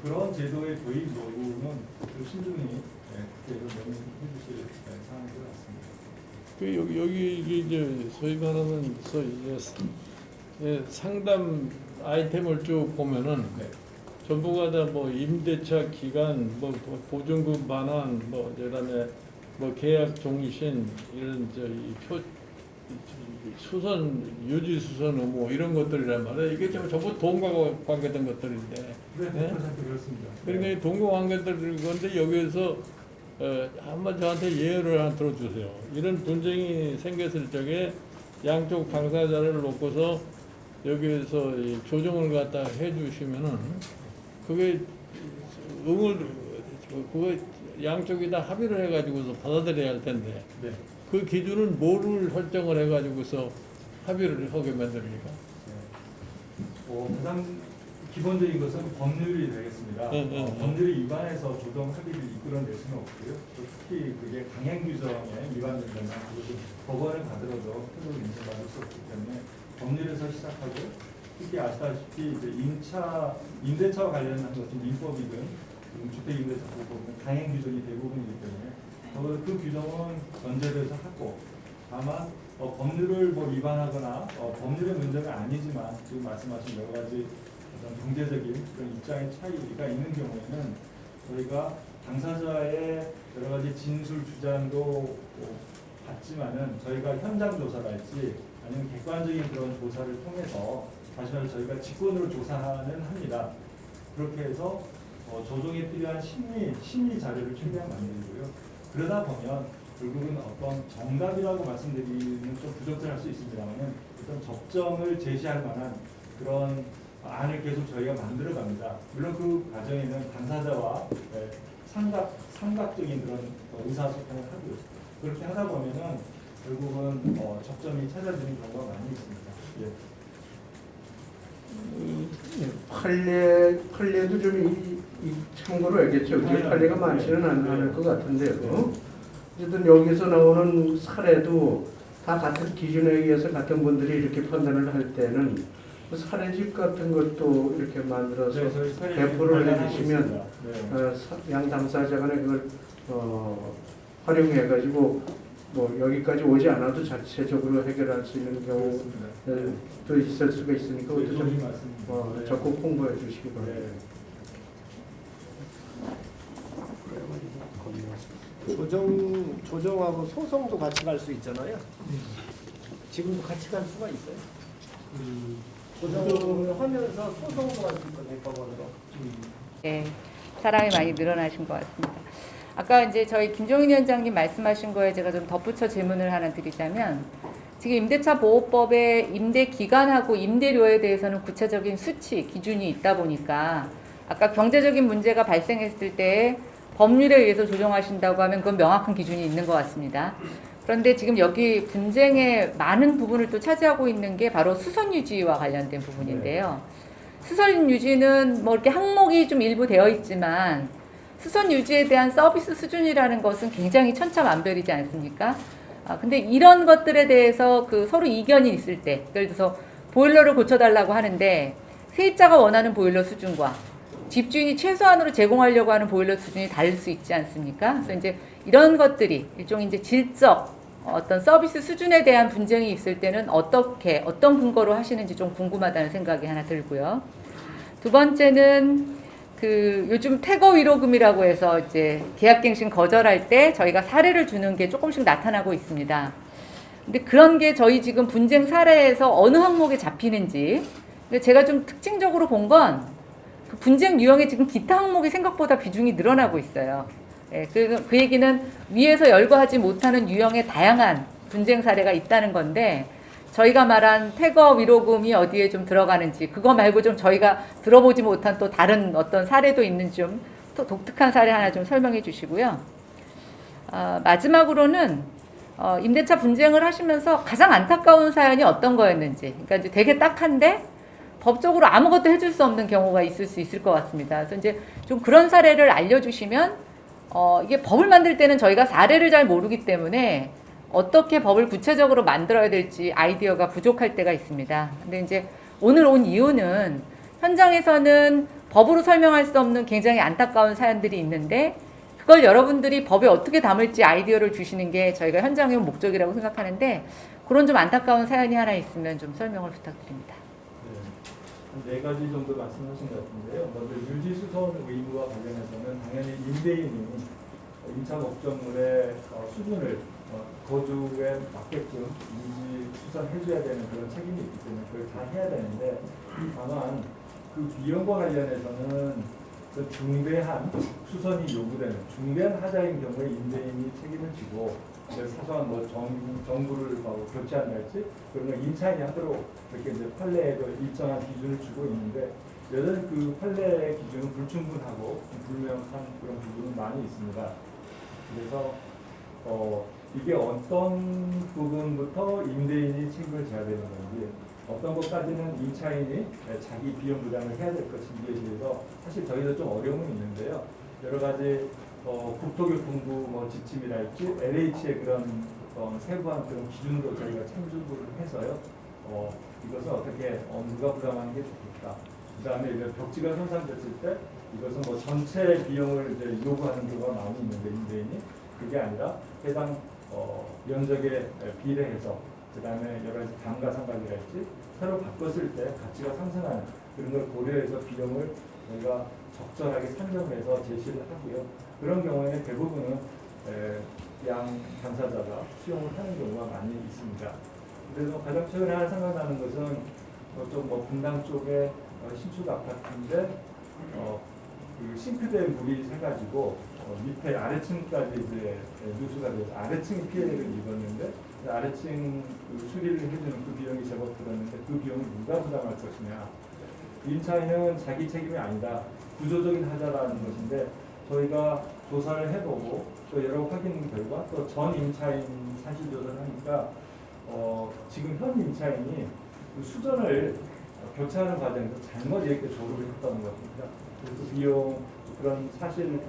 그런 제도의 도입 여부는 좀 신중히 국회에서 논의해 주실 사항인 것 같습니다. 그 여기 이제 소위 말하는 이제 상담 아이템을 쭉 보면은 네. 전부가 다 뭐 임대차 기간, 뭐 보증금 반환, 뭐 그다음에 뭐 계약 종신 이런 수선 유지 수선 의무 이런 것들이란 말이에요. 이게 전부 돈과 관계된 것들인데. 네, 100% 네? 그렇습니다. 그러니까 이 동거 관계들인 건데 여기에서 한번 저한테 예를 하나 들어주세요. 이런 분쟁이 생겼을 적에 양쪽 당사자를 놓고서 여기에서 이 조정을 갖다 해주시면은 그게 그거 양쪽이 다 합의를 해가지고서 받아들여야 할 텐데 네. 그 기준은 뭐를 설정을 해가지고서 합의를 하게 만듭니까? 가장 기본적인 것은 법률이 되겠습니다. 법률이 위반해서 조정 합의를 이끌어낼 수는 없고요. 또 특히 그게 강행 규정에 위반된다면 그것은 법원을 가더라도 표적을 인정받을 수 없기 때문에 법률에서 시작하고, 특히 아시다시피 이제 임대차와 관련한 것은 민법이든 주택임대차법은 강행 규정이 대부분이기 때문에 적어도 그 규정은 전제돼서 하고, 다만 법률을 위반하거나 법률의 문제가 아니지만 지금 말씀하신 여러 가지 어떤 경제적인 그런 입장의 차이가 있는 경우에는 저희가 당사자의 여러 가지 진술 주장도 받지만은 저희가 현장 조사랄지 아니면 객관적인 그런 조사를 통해서 다시 말해서 저희가 직권으로 조사는 합니다. 그렇게 해서 조정에 필요한 심리 자료를 최대한 만들고요. 그러다 보면 결국은 어떤 정답이라고 말씀드리는 좀 부적절할 수 있습니다만은 어떤 적정을 제시할 만한 그런 안을 계속 저희가 만들어 갑니다. 물론 그 과정에는 당사자와 삼각적인 그런 의사소통을 하고요. 그렇게 하다 보면은 결국은 적점이 찾아지는 경우가 많이 있습니다. 예. 판례도 좀 참고로 알겠죠. 이게 판례가 많지는 않을 것 같은데요. 어쨌든 여기서 나오는 사례도 다 같은 기준에 의해서 같은 분들이 이렇게 판단을 할 때는 사례집 같은 것도 이렇게 만들어서 배포를 해주시면 양 당사자 간에 그걸 활용해가지고 여기까지 오지 않아도 자체적으로 해결할 수 있는 경우도 있을 수가 있으니까 그것도 좀 적극 홍보해 주시기 바랍니다. 조정하고 소송도 같이 갈 수 있잖아요. 지금도 같이 갈 수가 있어요. 조정을 하면서 소송도 갈 수 있거든요, 법원으로. 네, 사람이 많이 늘어나신 것 같습니다. 아까 이제 저희 김종인 위원장님 말씀하신 거에 제가 좀 덧붙여 질문을 하나 드리자면, 지금 임대차 보호법에 임대 기간하고 임대료에 대해서는 구체적인 수치, 기준이 있다 보니까 아까 경제적인 문제가 발생했을 때 법률에 의해서 조정하신다고 하면 그건 명확한 기준이 있는 것 같습니다. 그런데 지금 여기 분쟁의 많은 부분을 또 차지하고 있는 게 바로 수선유지와 관련된 부분인데요. 수선유지는 뭐 이렇게 항목이 좀 일부 되어 있지만 수선유지에 대한 서비스 수준이라는 것은 굉장히 천차만별이지 않습니까? 근데 이런 것들에 대해서 그 서로 이견이 있을 때, 예를 들어서 보일러를 고쳐달라고 하는데 세입자가 원하는 보일러 수준과 집주인이 최소한으로 제공하려고 하는 보일러 수준이 다를 수 있지 않습니까? 그래서 이제 이런 것들이 일종의 이제 질적 어떤 서비스 수준에 대한 분쟁이 있을 때는 어떤 근거로 하시는지 좀 궁금하다는 생각이 하나 들고요. 두 번째는 그 요즘 퇴거 위로금이라고 해서 이제 계약갱신 거절할 때 저희가 사례를 주는 게 조금씩 나타나고 있습니다. 근데 그런 게 저희 지금 분쟁 사례에서 어느 항목에 잡히는지, 근데 제가 좀 특징적으로 본 건 그 분쟁 유형에 지금 기타 항목이 생각보다 비중이 늘어나고 있어요. 예, 그 얘기는 위에서 열거하지 못하는 유형의 다양한 분쟁 사례가 있다는 건데, 저희가 말한 퇴거 위로금이 어디에 좀 들어가는지, 그거 말고 좀 저희가 들어보지 못한 또 다른 어떤 사례도 있는지 좀 또 독특한 사례 하나 좀 설명해 주시고요. 마지막으로는 임대차 분쟁을 하시면서 가장 안타까운 사연이 어떤 거였는지, 그러니까 이제 되게 딱한데 법적으로 아무것도 해줄 수 없는 경우가 있을 수 있을 것 같습니다. 그래서 이제 좀 그런 사례를 알려주시면, 이게 법을 만들 때는 저희가 사례를 잘 모르기 때문에 어떻게 법을 구체적으로 만들어야 될지 아이디어가 부족할 때가 있습니다. 근데 이제 오늘 온 이유는 현장에서는 법으로 설명할 수 없는 굉장히 안타까운 사연들이 있는데, 그걸 여러분들이 법에 어떻게 담을지 아이디어를 주시는 게 저희가 현장의 목적이라고 생각하는데, 그런 좀 안타까운 사연이 하나 있으면 좀 설명을 부탁드립니다. 네 가지 정도 말씀하신 것 같은데요. 먼저 유지수선 의무와 관련해서는 당연히 임대인이 임차 목적물의 수준을 거주에 맞게끔 유지수선해줘야 되는 그런 책임이 있기 때문에 그걸 다 해야 되는데, 다만 그 비용과 관련해서는 그 중대한 수선이 요구되는 중대한 하자인 경우에 임대인이 책임을 지고, 사소한 뭐 정부를 교체한달지 그런 걸 임차인이 하도록 이렇게 이제 판례에 일정한 기준을 주고 있는데, 여전히 그 판례의 기준은 불충분하고 불명확한 그런 부분은 많이 있습니다. 그래서 이게 어떤 부분부터 임대인이 책임을 져야 되는 건지, 어떤 것까지는 임차인이 자기 비용 부담을 해야 될 것인지에 대해서 사실 저희도 좀 어려움은 있는데요. 여러 가지 국토교통부 뭐 지침이랄지 LH의 그런 세부한 그런 기준도 저희가 참조를 해서요. 이것은 어떻게 누가 부담하는 게 좋겠다. 그다음에 이제 벽지가 손상됐을 때 이것은 뭐 전체 비용을 이제 요구하는 경우가 많이 있는데, 임대인이 그게 아니라 해당 면적에 비례해서, 그다음에 여러 가지 감가상각이랄지 새로 바꿨을 때 가치가 상승하는 그런 걸 고려해서 비용을 저희가 적절하게 산정해서 제시를 하고요. 그런 경우에는 대부분은 양 당사자가 수용을 하는 경우가 많이 있습니다. 그래서 가장 최근에 하나 생각나는 것은 좀 분당 쪽에 신축 아파트인데 그 싱크대에 물이 새가지고 밑에 아래층까지 이제 누수가 돼서 아래층 피해를 입었는데, 아래층 그 수리를 해주는 그 비용이 제법 들었는데, 그 비용을 누가 부담할 것이냐. 임차인은 자기 책임이 아니다. 구조적인 하자라는 것인데, 저희가 조사를 해보고 또 여러 확인 결과 또 전 임차인 사실 조사를 하니까 지금 현 임차인이 그 수전을 교체하는 과정에서 잘못 이렇게 조립을 했다는 겁니다. 그래서 비용 그런 사실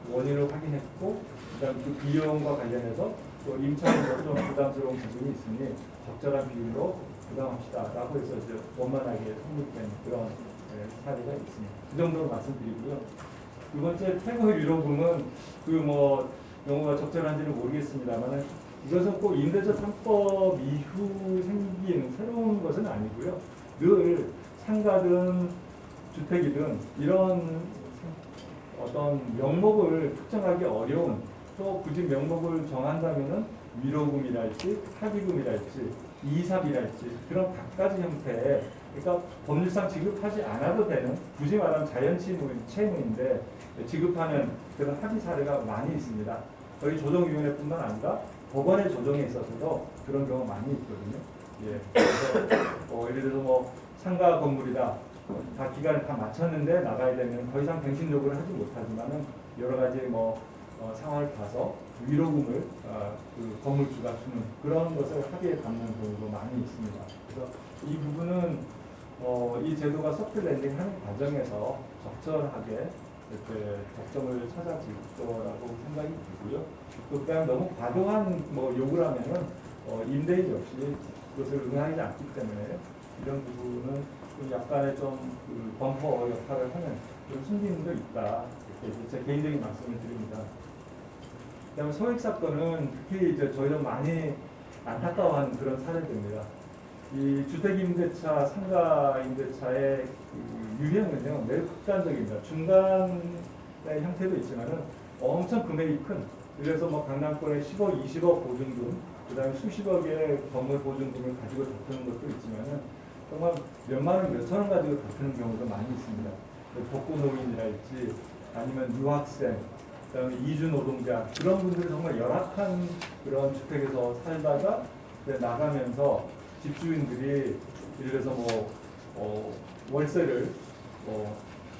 원인을 확인했고, 그다음 그 비용과 관련해서 또 임차인으로 좀 부담스러운 부분이 있으니 적절한 비율로 부담합시다라고 해서 이제 원만하게 성립된 그런 사례가 있습니다. 그 정도로 말씀드리고요. 두 번째 퇴거 위로금은 그 뭐 용어가 적절한지는 모르겠습니다만, 이것은 꼭 임대차 3법 이후 생긴 새로운 것은 아니고요. 늘 상가든 주택이든 이런 어떤 명목을 특정하기 어려운, 또 굳이 명목을 정한다면은 위로금이랄지 합의금이랄지 이삽이랄지 그런 각가지 형태의, 그러니까 법률상 지급하지 않아도 되는, 굳이 말하면 자연채무인데 지급하는 그런 합의 사례가 많이 있습니다. 저희 조정위원회뿐만 아니라 법원의 조정에 있어서도 그런 경우가 많이 있거든요. 예, 그래서 예를 들어서 뭐 상가 건물이다, 다 기간을 다 마쳤는데 나가야 되면 더 이상 갱신 요구를 하지 못하지만은 여러 가지 뭐 상황을 봐서 위로금을 그 건물주가 주는 그런 것을 합의에 담는 경우도 많이 있습니다. 그래서 이 부분은 이 제도가 소프트 랜딩하는 과정에서 적절하게 이렇게 적정을 찾아질 거라고 생각이 들고요. 또 그다음 너무 과도한 요구를 하면은 임대인 역시 그것을 응하지 않기 때문에 이런 부분은 좀 약간의 그 범퍼 역할을 하는 그런 순기능도 있다. 이렇게 제 개인적인 말씀을 드립니다. 그다음에 소액 사건은 특히 이제 저희도 많이 안타까워하는 그런 사례들입니다. 이 주택임대차, 상가임대차의 그 유형은요 매우 극단적입니다. 중간의 형태도 있지만은 엄청 금액이 큰, 그래서 뭐 강남권에 10억, 20억 보증금, 그다음에 수십억의 건물 보증금을 가지고 다투는 것도 있지만은 정말 몇만 원, 몇천 원 가지고 다투는 경우도 많이 있습니다. 복구노인이랄지 아니면 유학생, 그다음에 이주 노동자, 그런 분들이 정말 열악한 그런 주택에서 살다가 나가면서 집주인들이 예를 들어서 월세를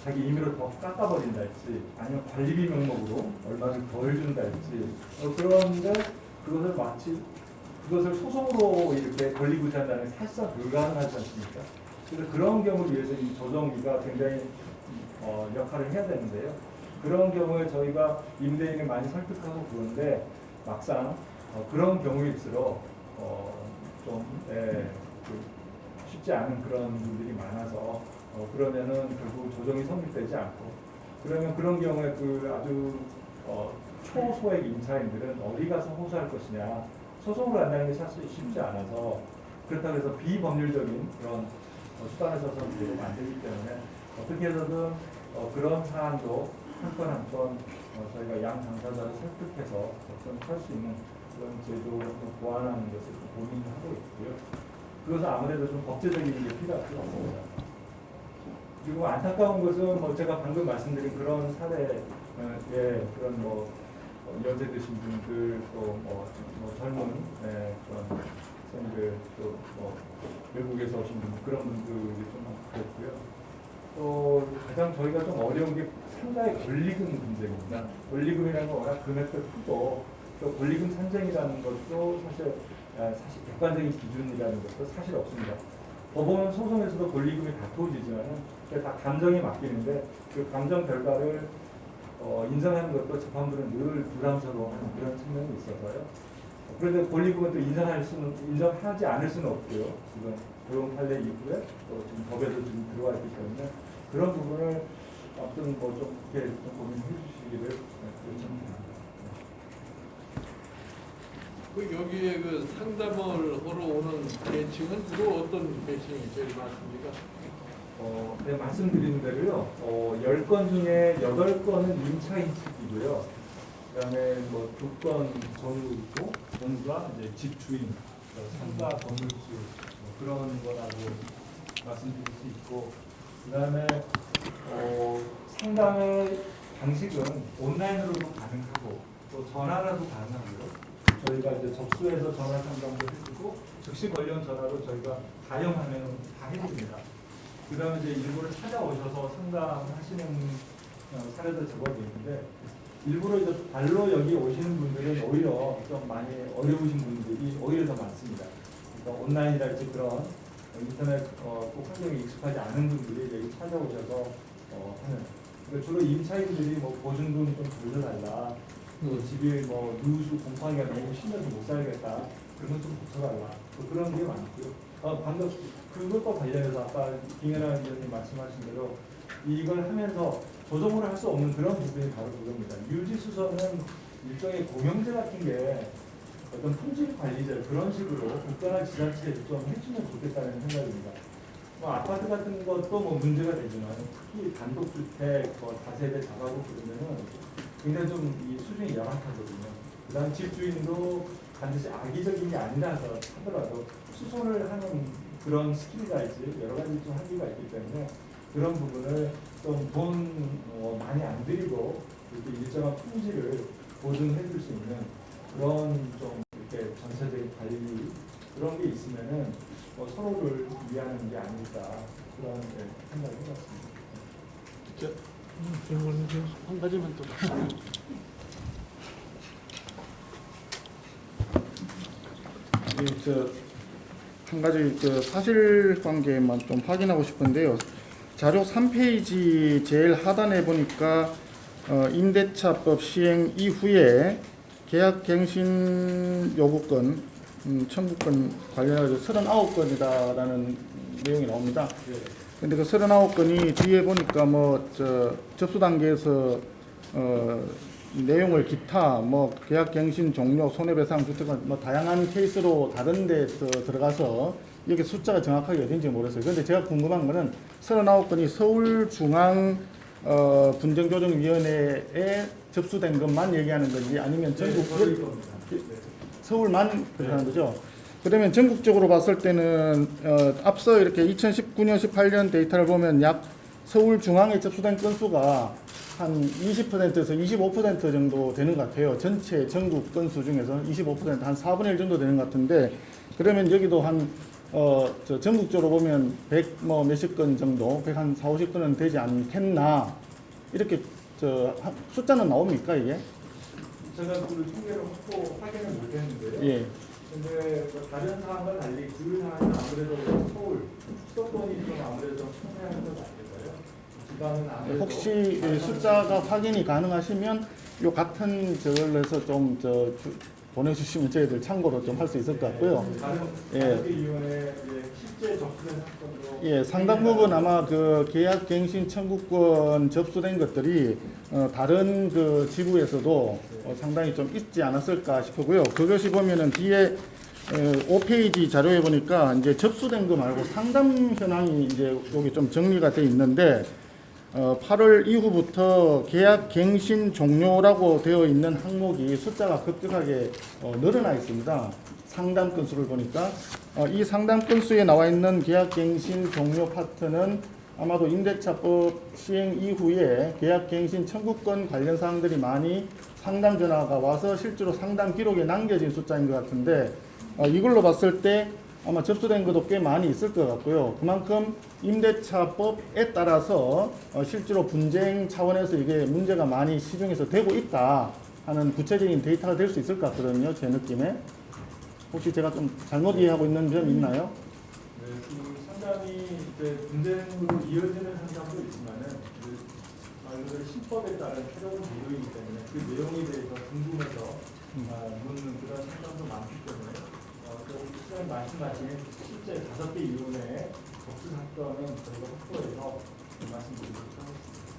자기 임의로 더 깎아버린달지 아니면 관리비 명목으로 얼마를 덜 준달지 그런데 그것을 소송으로 이렇게 권리구제 한다는 게 사실상 불가능하지 않습니까? 그래서 그런 경우를 위해서 이 조정위가 굉장히 역할을 해야 되는데요. 그런 경우에 저희가 임대인을 많이 설득하고 그런데 막상 그런 경우일수록 쉽지 않은 그런 분들이 많아서 그러면은 결국 조정이 성립되지 않고, 그러면 그런 경우에 그 아주 초소액 임차인들은 어디 가서 호소할 것이냐, 소송을 한다는 게 사실 쉽지 않아서, 그렇다고 해서 비법률적인 그런 수단을 써서 되면 안 되기 때문에 어떻게 해서든 그런 사안도 한 건 한 건 저희가 양 당사자를 설득해서 어떤 할 수 있는 그런 제도를 좀 보완하는 것을 고민을 하고 있고요. 그것은 아무래도 좀 법제적인 게 필요할 것 같습니다. 그리고 안타까운 것은 제가 방금 말씀드린 그런 사례에 그런 연세 드신 분들 또 젊은 그런 학생들 또 외국에서 오신 분 그런 분들이 좀 그렇고요. 또 가장 저희가 좀 어려운 게 상가의 권리금 문제입니다. 권리금이라는 건 워낙 금액도 크고 또 권리금 산정이라는 것도 사실 객관적인 기준이라는 것도 사실 없습니다. 법원 소송에서도 권리금이 다투어지지만은 다 감정에 맡기는데 그 감정 결과를 인정하는 것도 재판부는 늘 부담스러워하는 그런 측면이 있어서요. 그런데 권리금은 또 인정하지 않을 수는 없고요. 지금 고용 판례 이후에 또 지금 법에도 지금 들어와 있기 때문에 그런 부분을 아무튼 좀 이렇게 좀 고민해 주시기를 요청드립니다. 여기에 그 상담을 하러 오는 계층은 주로 어떤 계층이 제일 많습니까? 네, 말씀드린 대로요. 10건 중에 8건은 임차인 측이고요. 그다음에 2건 전후 있고, 전후가 이제 집주인, 상가 건물주 그런 거라고 말씀드릴 수 있고, 그다음에 상담의 방식은 온라인으로도 가능하고 또 전화라도 가능하고요. 저희가 이제 접수해서 전화 상담도 해주고 즉시 관련 전화로 저희가 가용하면 다 해줍니다. 그다음에 이제 일부러 찾아오셔서 상담하시는 사례도 제법이 있는데, 일부러 이제 발로 여기 오시는 분들은 오히려 좀 많이 어려우신 분들이 오히려 더 많습니다. 그러니까 온라인이랄지 그런 인터넷 환경에 익숙하지 않은 분들이 여기 찾아오셔서 하는. 그러니까 주로 임차인들이 보증금 좀 돌려달라, 또 집이 누수 곰팡이가 너무 심해서 못 살겠다, 그러면 좀 고쳐달라, 또 그런 게 많고요. 방금 그것과 관련해서 아까 김연아 위원님 말씀하신 대로 이걸 하면서 조정을 할 수 없는 그런 부분이 바로 그겁니다. 유지수선은 일종의 공영제 같은 게 어떤 품질 관리제 그런 식으로 국가나 지자체에 좀 해주면 좋겠다는 생각입니다. 아파트 같은 것도 문제가 되지만 특히 단독주택, 다세대 다가구 그러면은 굉장히 좀 이 수준이 열악하거든요. 그다음 집주인도 반드시 악의적인 게 아니라 하더라도 수선을 하는 그런 스킬이랄지 여러 가지 좀 한계가 있기 때문에 그런 부분을 좀 돈 많이 안 들이고 이렇게 일정한 품질을 보증해 줄 수 있는 그런 좀 이렇게 전체적인 관리 그런 게 있으면은 서로를 위하는 게 아닐까 그런 생각을 해봤습니다. 질문 한 가지만 더. 한 가지 사실관계만 좀 확인하고 싶은데요. 자료 3페이지 제일 하단에 보니까 임대차법 시행 이후에 계약갱신 요구권, 청구권 관련해서 39건이다라는 내용이 나옵니다. 근데 그 39건이 뒤에 보니까 접수 단계에서 내용을 기타 계약갱신 종료 손해배상 주택은 다양한 케이스로 다른 데서 들어가서 여기 숫자가 정확하게 어딘지 모르겠어요. 그런데 제가 궁금한 거는 39건이 서울중앙 분쟁조정위원회에 접수된 것만 얘기하는 건지 아니면 전국 서울만 그렇다는 거죠. 그러면 전국적으로 봤을 때는 앞서 이렇게 2019년, 18년 데이터를 보면 약 서울중앙에 접수된 건수가 한 20%에서 25% 정도 되는 것 같아요. 전체 전국 건수 중에서 25%, 한 4분의 1 정도 되는 것 같은데, 그러면 여기도 한 저 전국적으로 보면 100 뭐 몇십 건 정도, 100 한 4, 50건은 되지 않겠나, 이렇게 숫자는 나옵니까 이게? 제가 그 통계를 확인을 못했는데요. 예. 근데 뭐 다른 사항과 달리 그 사항은 아무래도 서울 수도권이 좀 아무래도 총회하는 것 같아요. 지방은 아무래도 혹시 숫자가 확인이 가능하시면 요 같은 저걸로 해서 좀 보내주시면 저희들 참고로 좀 할 수 있을 것 같고요. 다른 예. 위원회 실제 접수된 사건도 예, 상당 부분 아마 그 계약갱신 청구권 접수된 것들이 다른 그 지부에서도 상당히 좀 있지 않았을까 싶고요. 그것이 보면은 뒤에 5페이지 자료에 보니까 이제 접수된 거 말고 상담 현황이 이제 여기 좀 정리가 돼 있는데 8월 이후부터 계약 갱신 종료라고 되어 있는 항목이 숫자가 급격하게 늘어나 있습니다. 상담 건수를 보니까 이 상담 건수에 나와 있는 계약 갱신 종료 파트는 아마도 임대차법 시행 이후에 계약 갱신 청구권 관련 사항들이 많이 상담 전화가 와서 실제로 상담 기록에 남겨진 숫자인 것 같은데, 이걸로 봤을 때 아마 접수된 것도 꽤 많이 있을 것 같고요. 그만큼 임대차법에 따라서 실제로 분쟁 차원에서 이게 문제가 많이 시중에서 되고 있다 하는 구체적인 데이터가 될 수 있을 것 같거든요. 제 느낌에. 혹시 제가 좀 잘못 이해하고 있는 점이 있나요? 네, 그 상담이 이제 분쟁으로 이어지는 상담도 있지만은 그 신법에 따른 새로운 내용이기 때문에 그 내용에 대해서 궁금해서 묻는 그런 상담도 많기 때문에 시장 말씀하신 실제 5개 이론의 접수 사건은 저희가 확보해서 말씀드리도록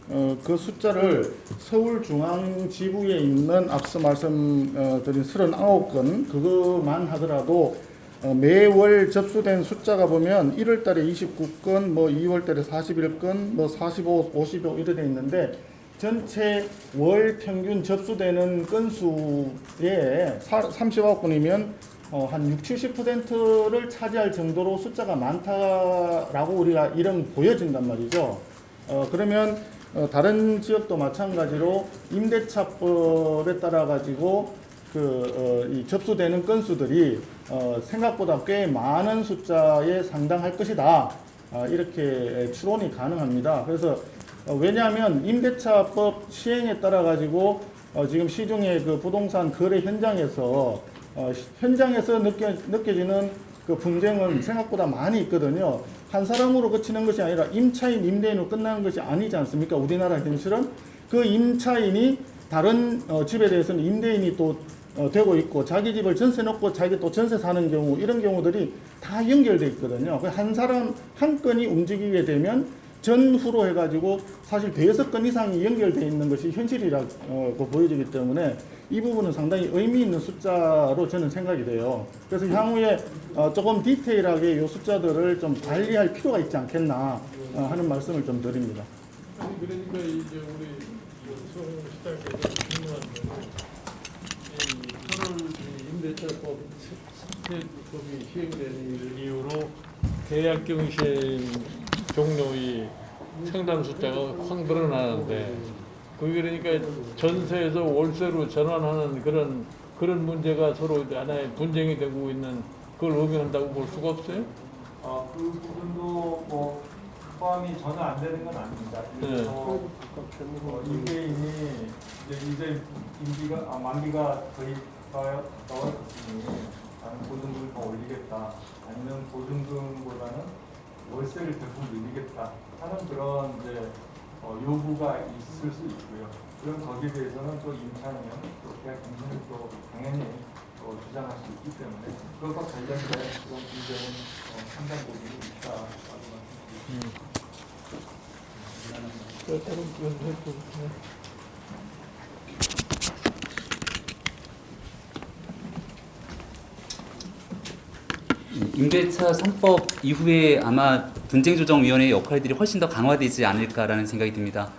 하겠습니다. 그 숫자를 서울중앙지부에 있는 앞서 말씀드린 39건 그것만 하더라도 매월 접수된 숫자가 보면 1월 달에 29건, 뭐 2월 달에 41건, 뭐 45, 55 이렇게 돼 있는데 전체 월 평균 접수되는 건수의 39건이면 한 60, 70%를 차지할 정도로 숫자가 많다라고 우리가 이런 보여진단 말이죠. 그러면 다른 지역도 마찬가지로 임대차법에 따라 가지고 이 접수되는 건수들이 생각보다 꽤 많은 숫자에 상당할 것이다. 이렇게 추론이 가능합니다. 그래서 왜냐하면 임대차법 시행에 따라 가지고 지금 시중의 그 부동산 거래 현장에서 느껴지는 그 분쟁은 생각보다 많이 있거든요. 한 사람으로 그치는 것이 아니라 임차인, 임대인으로 끝나는 것이 아니지 않습니까? 우리나라 현실은 그 임차인이 다른 집에 대해서는 임대인이 또 되고 있고, 자기 집을 전세 놓고 자기 또 전세 사는 경우, 이런 경우들이 다 연결돼 있거든요. 한 사람 한 건이 움직이게 되면 전후로 해가지고 사실 5건 이상이 연결돼 있는 것이 현실이라고 보여지기 때문에 이 부분은 상당히 의미 있는 숫자로 저는 생각이 돼요. 그래서 향후에 조금 디테일하게 이 숫자들을 좀 관리할 필요가 있지 않겠나 하는 말씀을 좀 드립니다. 아니 그러니까 이제 우리 서울시장께서 질문한 거는 임대차법 세법이 시행되는 이후로 계약갱신 종료의 상담 숫자가 확 늘어나는데, 그게 그러니까 전세에서 월세로 전환하는 그런 문제가 서로 하나의 분쟁이 되고 있는 그걸 의미한다고 볼 수가 없어요? 그 부분도 뭐 포함이 전혀 안 되는 건 아닙니다. 그래서 임대인이 이제 만기가 거의 가까워졌으니 나는 보증금을 더 올리겠다, 아니면 보증금보다는 월세를 대폭 늘리겠다 하는 그런 이제 요구가 있을 수 있고요. 그럼 거기에 대해서는 또 임차인은 또 계약 갱신을 또 당연히 주장할 수 있기 때문에 그것과 관련된 그런 문제는 상당 부분이 있다라고 말씀드립니다. 다른 건 해도 임대차 3법 이후에 아마 분쟁조정위원회의 역할들이 훨씬 더 강화되지 않을까라는 생각이 듭니다.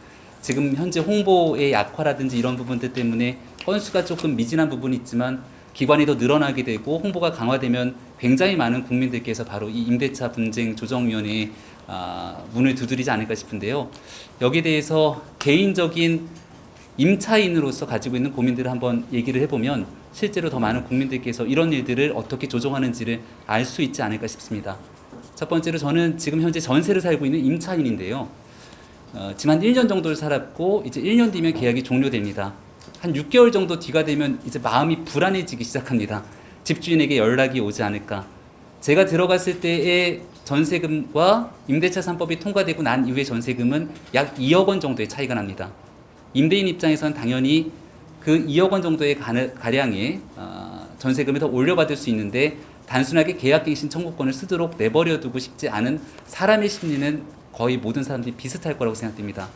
지금 현재 홍보의 약화라든지 이런 부분들 때문에 건수가 조금 미진한 부분이 있지만 기관이 더 늘어나게 되고 홍보가 강화되면 굉장히 많은 국민들께서 바로 이 임대차 분쟁조정위원회에 문을 두드리지 않을까 싶은데요. 여기에 대해서 개인적인 임차인으로서 가지고 있는 고민들을 한번 얘기를 해보면 실제로 더 많은 국민들께서 이런 일들을 어떻게 조정하는지를 알 수 있지 않을까 싶습니다. 첫 번째로 저는 지금 현재 전세를 살고 있는 임차인인데요. 지금 한 1년 정도를 살았고 이제 1년 뒤면 계약이 종료됩니다. 한 6개월 정도 뒤가 되면 이제 마음이 불안해지기 시작합니다. 집주인에게 연락이 오지 않을까. 제가 들어갔을 때의 전세금과 임대차 3법이 통과되고 난 이후의 전세금은 약 2억 원 정도의 차이가 납니다. 임대인 입장에서는 당연히 그 2억 원 정도의 가량의 전세금을 더 올려받을 수 있는데 단순하게 계약갱신 청구권을 쓰도록 내버려두고 싶지 않은 사람의 심리는 거의 모든 사람들이 비슷할 거라고 생각됩니다.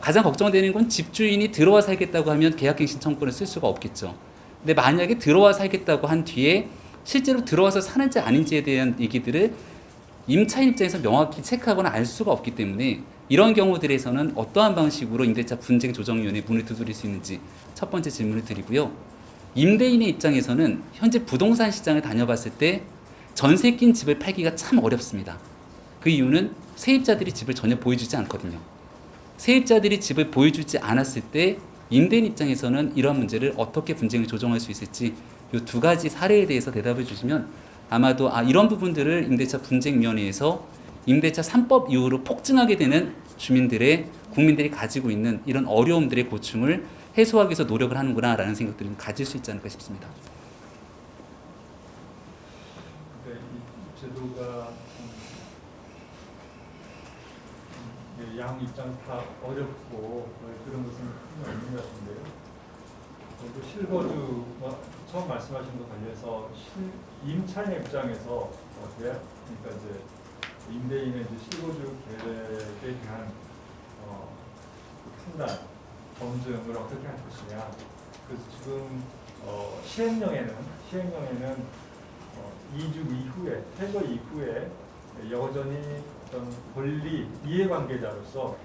가장 걱정되는 건 집주인이 들어와 살겠다고 하면 계약갱신 청구권을 쓸 수가 없겠죠. 근데 만약에 들어와 살겠다고 한 뒤에 실제로 들어와서 사는지 아닌지에 대한 얘기들을 임차인 입장에서 명확히 체크하거나 알 수가 없기 때문에 이런 경우들에서는 어떠한 방식으로 임대차 분쟁조정위원회 문을 두드릴 수 있는지 첫 번째 질문을 드리고요. 임대인의 입장에서는 현재 부동산 시장을 다녀봤을 때 전세 낀 집을 팔기가 참 어렵습니다. 그 이유는 세입자들이 집을 전혀 보여주지 않거든요. 세입자들이 집을 보여주지 않았을 때 임대인 입장에서는 이러한 문제를 어떻게 분쟁을 조정할 수 있을지 이 두 가지 사례에 대해서 대답해 주시면 아마도 이런 부분들을 임대차 분쟁위원회에서 임대차 3법 이후로 폭증하게 되는 국민들이 가지고 있는 이런 어려움들의 고충을 해소하기 위해서 노력을 하는구나라는 생각들을 가질 수 있지 않을까 싶습니다. 네, 이 제도가 양 입장 다 어렵고 그런 것은 큰 의미가 있는데요. 그리고 실거주 처음 말씀하신 것 관련해서 임차인 입장에서 그러니까 이제 임대인의 이제 실거주 계획에 대한 판단, 검증을 어떻게 할 것이냐. 그래서 지금 시행령에는 2주 이후에 퇴거 이후에 여전히 어떤 권리 이해관계자로서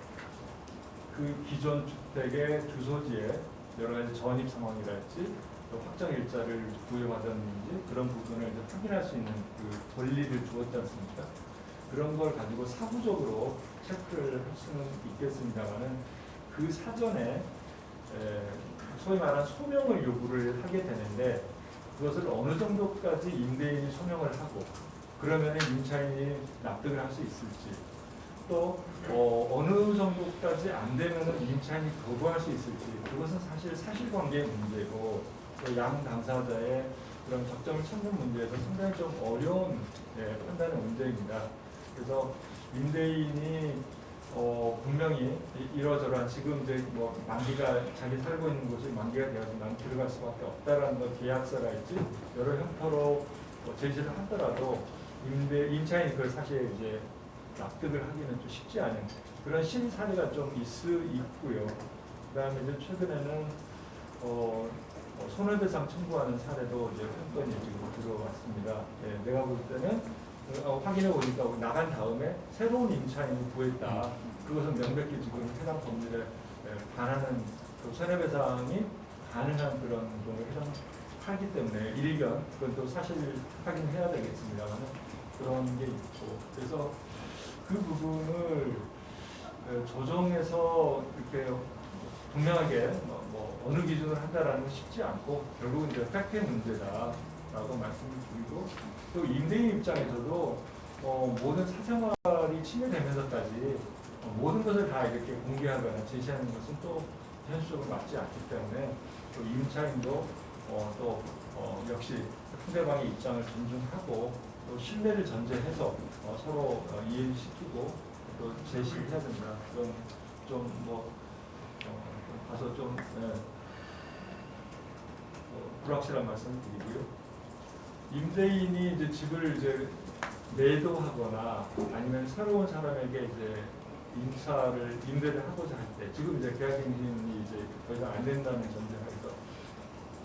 그 기존 주택의 주소지에 여러 가지 전입 상황이랄지 또 확정 일자를 부여받았는지 그런 부분을 이제 확인할 수 있는 그 권리를 주었지 않습니까? 그런 걸 가지고 사후적으로 체크를 할 수는 있겠습니다만은 그 사전에 소위 말하는 소명을 요구를 하게 되는데 그것을 어느 정도까지 임대인이 소명을 하고 그러면 임차인이 납득을 할 수 있을지 또 어느 정도까지 안 되면 임차인이 거부할 수 있을지 그것은 사실 사실관계의 문제고 양 당사자의 그런 적점을 찾는 문제에서 상당히 좀 어려운 판단의 문제입니다. 그래서 임대인이 분명히 이러저러한 지금 이제 뭐 만기가 자기 살고 있는 곳이 만기가 되어지만 들어갈 수밖에 없다라는 거 계약서랄지 여러 형태로 제시를 하더라도 임차인이 그걸 사실 이제 납득을 하기는 좀 쉽지 않은 그런 실사례가 좀 있고요. 그다음에 이제 최근에는 손해배상 청구하는 사례도 이제 한 건이 지금 들어왔습니다. 내가 볼 때는 확인해 보니까 나간 다음에 새로운 임차인이 구했다. 그것은 명백히 지금 해당 법률에 반하는 그 손해배상이 가능한 그런 경우에 해당하기 때문에 일견 그건 또 사실 확인해야 되겠습니다만 그런 게 있고 그래서 그 부분을 조정해서 이렇게 분명하게 뭐 어느 기준을 한다라는 건 쉽지 않고 결국은 이제 팩트의 문제다라고 말씀을 드리고 또 임대인 입장에서도 모든 사생활이 침해되면서까지 모든 것을 다 이렇게 공개하거나 제시하는 것은 또 현실적으로 맞지 않기 때문에 또 임차인도 또 역시 상대방의 입장을 존중하고 또 신뢰를 전제해서 서로 이해를 시키고 또 제시를 해야 된다. 가서 좀 불확실한 말씀을 드리고요. 임대인이 이제 집을 이제 매도하거나 아니면 새로운 사람에게 이제 임대를 하고자 할 때 지금 이제 계약갱신이 이제 더 이상 안 된다는 전제하에서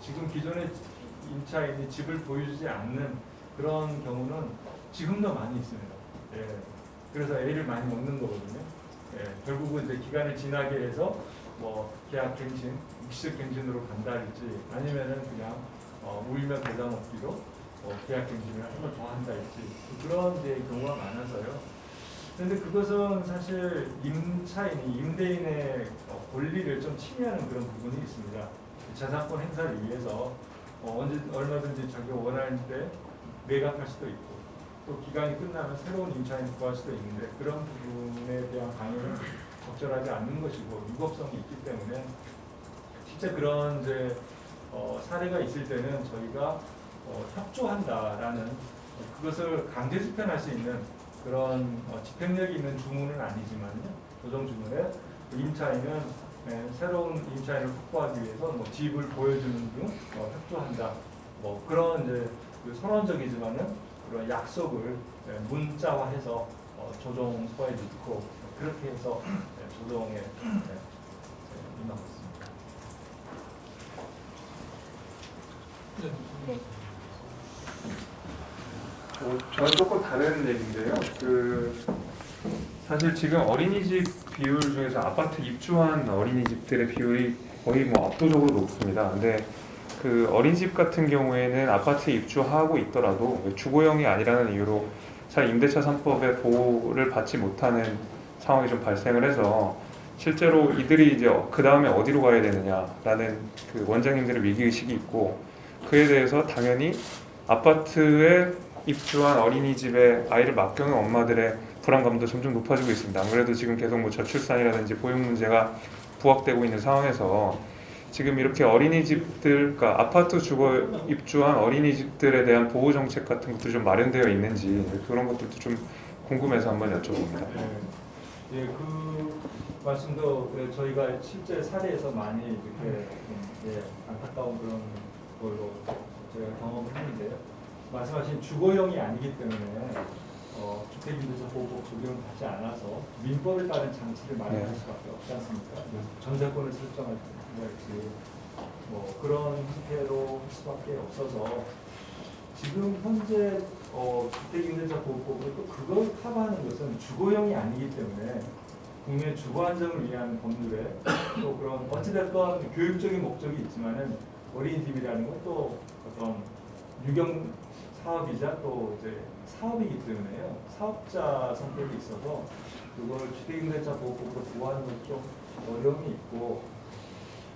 지금 기존의 임차인이 집을 보여주지 않는 그런 경우는 지금도 많이 있습니다. 예. 그래서 A를 많이 먹는 거거든요. 예. 결국은 이제 기간을 지나게 해서 뭐 계약 갱신, 익식 갱신으로 간다 할지 아니면은 그냥 우리면 대상 없기로 계약 갱신을 한 번 더 한다 할지 그런 이제 경우가 많아서요. 그런데 그것은 사실 임대인의 권리를 좀 침해하는 그런 부분이 있습니다. 재산권 행사를 위해서 얼마든지 자기가 원하는 때 매각할 수도 있고 또 기간이 끝나면 새로운 임차인을 구할 수도 있는데 그런 부분에 대한 강요는 적절하지 않는 것이고 유법성이 있기 때문에 실제 그런 이제 사례가 있을 때는 저희가 협조한다라는 그것을 강제 집행할 수 있는 그런 집행력이 있는 주문은 아니지만요. 조정 주문에 임차인은 새로운 임차인을 확보하기 위해서 뭐 집을 보여주는 등 협조한다. 뭐 그런 이제 그 선언적이지만은 그런 약속을 문자화해서 조정 서에 넣고 그렇게 해서 조정에 임하고 있습니다. 네. 저는 조금 다른 얘기인데요. 사실 지금 어린이집 비율 중에서 아파트 입주한 어린이집들의 비율이 거의 뭐 압도적으로 높습니다. 근데 그 어린이집 같은 경우에는 아파트에 입주하고 있더라도 주거용이 아니라는 이유로 잘 임대차 3법의 보호를 받지 못하는 상황이 좀 발생을 해서 실제로 이들이 이제 그 다음에 어디로 가야 되느냐라는 그 원장님들의 위기의식이 있고 그에 대해서 당연히 아파트에 입주한 어린이집에 아이를 맡겨놓은 엄마들의 불안감도 점점 높아지고 있습니다. 안 그래도 지금 계속 뭐 저출산이라든지 보육 문제가 부각되고 있는 상황에서 지금 이렇게 어린이집들, 그러니까 아파트 주거 입주한 어린이집들에 대한 보호 정책 같은 것도 좀 마련되어 있는지 그런 것들도 좀 궁금해서 한번 여쭤봅니다. 예, 그 말씀도 저희가 실제 사례에서 많이 이렇게 안타까운 그런 걸로 제가 경험을 했는데요. 말씀하신 주거용이 아니기 때문에 주택임대차 보호법 적용을 하지 않아서 민법에 따른 장치를 마련할 수밖에 없지 않습니까? 전세권을 설정할 때랄지 뭐 그런 형태로 할 수밖에 없어서 지금 현재 주택임대차 보호법은 또 그걸 커버하는 것은 주거용이 아니기 때문에 국민의 주거 안정을 위한 법률에 또 그런 어찌됐건 교육적인 목적이 있지만은 어린이집이라는 건 또 어떤 유경 사업이자 또 이제 사업이기 때문에요. 사업자 성격이 있어서 그걸 주택임대차 보호법으로 보호하는 건 좀 어려움이 있고,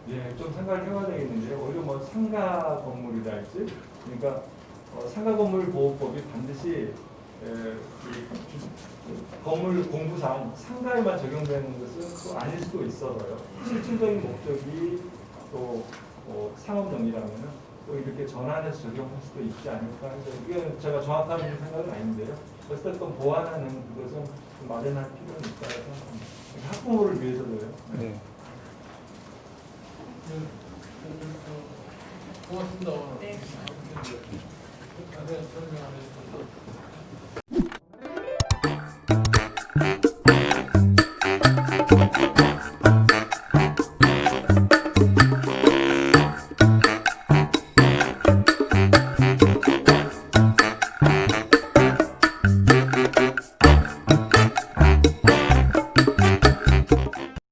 예, 좀 생각을 해봐야 되겠는데요. 오히려 뭐 상가 건물이라 할지, 그러니까 상가 건물 보호법이 반드시 건물 공부상 상가에만 적용되는 것은 또 아닐 수도 있어서요. 실질적인 목적이 또 상업 영리라면은 또 이렇게 전환해서 적용할 수도 있지 않을까 해서 이게 제가 정확한 생각은 아닌데요. 어쨌든 보완하는 그것은 좀 마련할 필요는 있다고 생각합니다. 학부모를 위해서도요. 네. 고맙습니다. 네. 자세한 설명 안 해주셔서